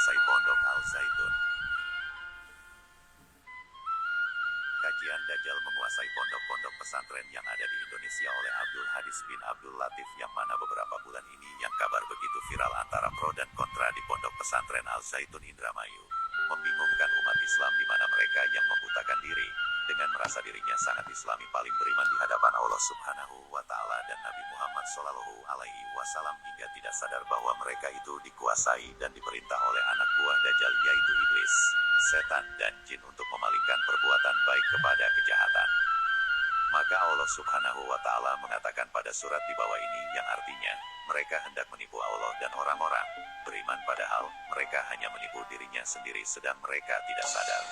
menguasai Pondok Al-Zaitun. Kajian Dajjal menguasai pondok-pondok pesantren yang ada di Indonesia oleh Abdul Hadis bin Abdul Latif, yang mana beberapa bulan ini yang kabar begitu viral antara pro dan kontra di pondok pesantren Al-Zaitun Indramayu. Membingungkan umat Islam di mana mereka yang membutakan diri dengan merasa dirinya sangat Islami, paling beriman di hadapan Allah Subhanahu wa Ta'ala dan Nabi Muhammad Shallallahu Alaihi Wasallam, hingga tidak sadar bahwa mereka itu dikuasai dan diperintah oleh anak buah Dajjal, yaitu iblis, setan, dan jin untuk memalingkan perbuatan baik kepada kejahatan. Maka Allah Subhanahu wa Ta'ala mengatakan pada surat di bawah ini, yang artinya mereka hendak menipu Allah dan orang-orang beriman, padahal mereka hanya menipu dirinya sendiri sedang mereka tidak sadar.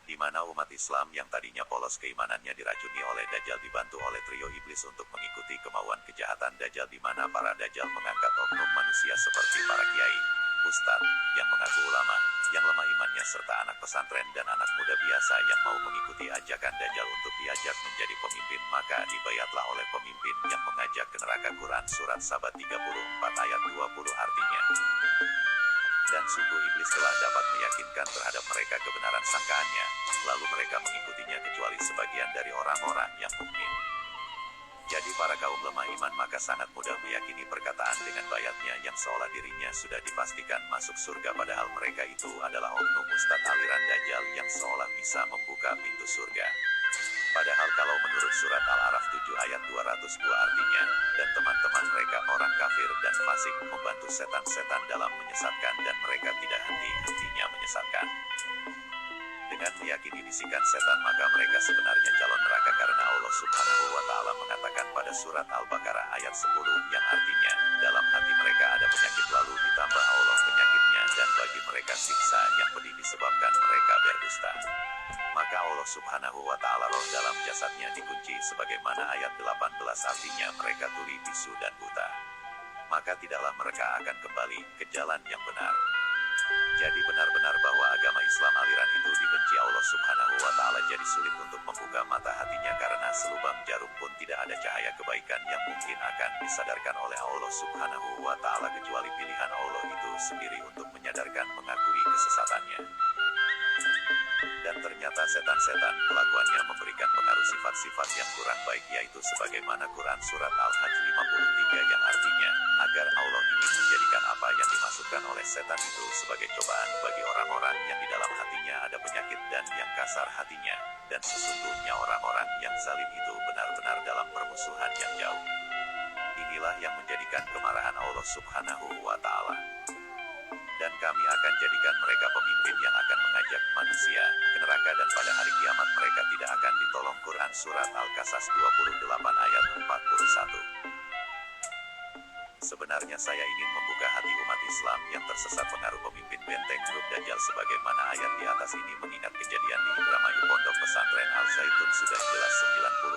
Di mana umat Islam yang tadinya polos keimanannya diracuni oleh Dajjal, dibantu oleh trio iblis untuk mengikuti kemauan kejahatan Dajjal, di mana para Dajjal mengangkat oknum manusia seperti para kiai, ustadz, yang mengaku ulama, yang lemah imannya, serta anak pesantren dan anak muda biasa yang mau mengikuti ajakan Dajjal untuk diajak menjadi pemimpin. Maka dibayatlah oleh pemimpin yang mengajak ke neraka. Quran Surat Sabat 34 ayat 20 artinya, dan sungguh iblis telah dapat meyakinkan terhadap mereka kebenaran sangkaannya, lalu mereka mengikutinya kecuali sebagian dari orang-orang yang mukmin. Jadi para kaum lemah iman maka sangat mudah meyakini perkataan dengan bayatnya yang seolah dirinya sudah dipastikan masuk surga, padahal mereka itu adalah oknum ustadz aliran Dajjal yang seolah bisa membuka pintu surga. Padahal kalau menurut surat Al-Araf 7 ayat 202 artinya, dan teman-teman mereka orang kafir dan fasik membantu setan-setan dalam menyesatkan, dan mereka tidak henti-hentinya menyesatkan. Dengan meyakini bisikan setan maka mereka sebenarnya calon neraka, karena Allah Subhanahu wa Ta'ala mengatakan pada surat Al-Baqarah ayat 10 yang artinya, dalam hati mereka ada penyakit lalu ditambah Allah penyakitnya, dan bagi mereka siksa yang pedih disebabkan mereka berdusta. Maka Allah Subhanahu wa Ta'ala roh dalam jasadnya dikunci, sebagaimana ayat 18 artinya mereka tuli, bisu, dan buta. Maka tidaklah mereka akan kembali ke jalan yang benar. Jadi benar-benar bahwa agama Islam aliran itu dibenci Allah Subhanahu wa Ta'ala, jadi sulit untuk membuka mata hatinya, karena selubang jarum pun tidak ada cahaya kebaikan yang mungkin akan disadarkan oleh Allah Subhanahu wa Ta'ala, kecuali pilihan Allah itu sendiri untuk menyadarkan mengakui kesesatannya. Dan ternyata setan-setan kelakuannya memberikan pengaruh sifat-sifat yang kurang baik, yaitu sebagaimana Quran Surat Al-Hajj 53 yang artinya, agar Allah ingin menjadikan apa yang dimasukkan oleh setan itu sebagai cobaan bagi orang-orang yang di dalam hatinya ada penyakit dan yang kasar hatinya, dan sesungguhnya orang-orang yang zalim itu benar-benar dalam permusuhan yang jauh. Inilah yang menjadikan kemarahan Allah Subhanahu wa Ta'ala. Dan kami akan jadikan mereka pemimpin yang akan mengajak manusia ke neraka, dan pada hari kiamat mereka tidak akan ditolong. Quran Surat Al-Qasas 28 ayat 41. Sebenarnya saya ingin membuka hati umat Islam yang tersesat pengaruh pemimpin benteng grup Dajjal, sebagaimana ayat di atas ini, mengingat kejadian di Indramayu pondok pesantren Al-Zaitun sudah jelas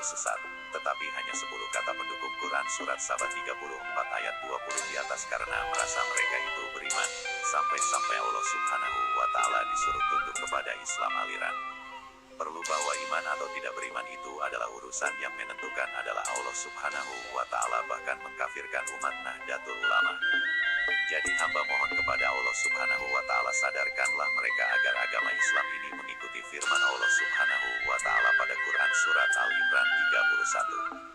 90 sesat, tetapi hanya 10 kata pendukung Quran Surat Sabat 34 ayat 20 di atas, karena merasa mereka itu beriman, sampai-sampai Allah Subhanahu wa Ta'ala disuruh tunduk kepada Islam aliran. Perlu bahwa iman atau tidak beriman itu adalah urusan yang menentukan adalah Allah Subhanahu wa Ta'ala, bahkan mengkafirkan umat Nahdlatul Ulama. Jadi hamba mohon kepada Allah Subhanahu wa Ta'ala, sadarkanlah mereka agar agama Islam ini mengikuti firman Allah Subhanahu wa Ta'ala pada Quran Surat Al-Imran 31.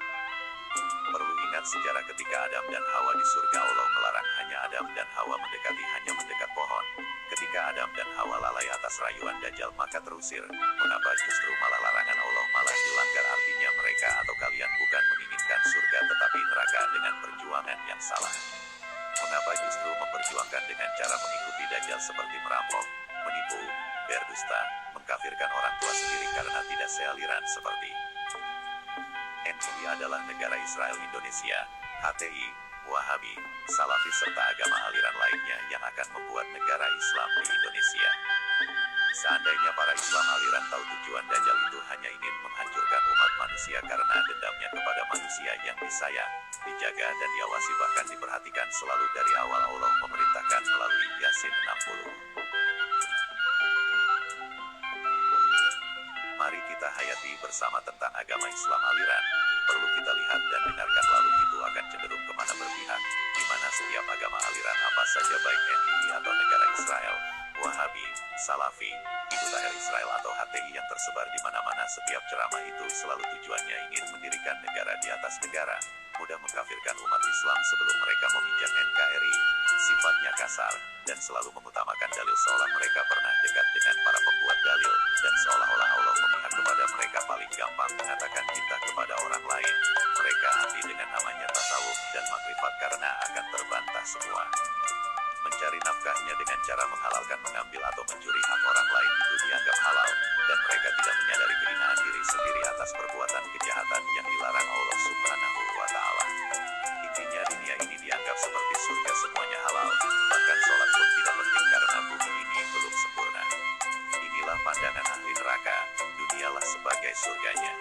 Perlu ingat sejarah ketika Adam dan Hawa di surga, Allah melarang hanya Adam dan Hawa mendekati hanya mendekat pohon. Ketika Adam dan Hawa lalai atas rayuan Dajjal maka terusir. Mengapa justru malah larangan Allah malah dilanggar? Artinya mereka atau kalian bukan menginginkan surga tetapi neraka dengan perjuangan yang salah. Mengapa justru memperjuangkan dengan cara mengikuti Dajjal seperti merampok, menipu, berdusta, mengkafirkan orang tua sendiri karena tidak sealiran seperti NUI adalah negara Israel Indonesia, HTI, Wahabi, Salafi serta agama aliran lainnya yang akan membuat negara Islam di Indonesia. Seandainya para Islam aliran tahu tujuan Dajjal itu hanya ingin menghancurkan umat manusia karena dendamnya kepada manusia yang disayang, dijaga dan diawasi, bahkan diperhatikan selalu dari awal, Allah memerintahkan melalui Yasin 60. Mari kita hayati bersama tentang agama Islam aliran. Perlu kita lihat dan dengarkan, lalu itu akan cenderung kemana berpihak, di mana setiap agama aliran apa saja baik NII atau negara Israel, Wahabi, Salafi, Ibu Tahir Israel atau HTI yang tersebar di mana-mana. Setiap ceramah itu selalu tujuannya ingin mendirikan negara di atas negara, mudah mengkafirkan umat Islam sebelum mereka memijak NKRI, sifatnya kasar, dan selalu mengutamakan dalil seolah mereka pernah dekat dengan para pembuat dalil, dan seolah-olah Allah memihak kepada mereka. Paling gampang mengatakan kita kepada orang lain, mereka ahli dengan namanya tasawuf dan makrifat karena akan terbantah semua. Mencari nafkahnya dengan cara menghalalkan mengambil atau mencuri hak orang lain itu dianggap halal, dan mereka tidak menyadari kehinaan diri sendiri atas perbuatan kejahatan yang dilarang Allah Subhanahu wa Ta'ala. Intinya dunia ini dianggap seperti surga, semuanya halal, bahkan sholat pun tidak penting karena bumi ini belum sempurna. Inilah pandangan ahli neraka, dunialah sebagai surganya.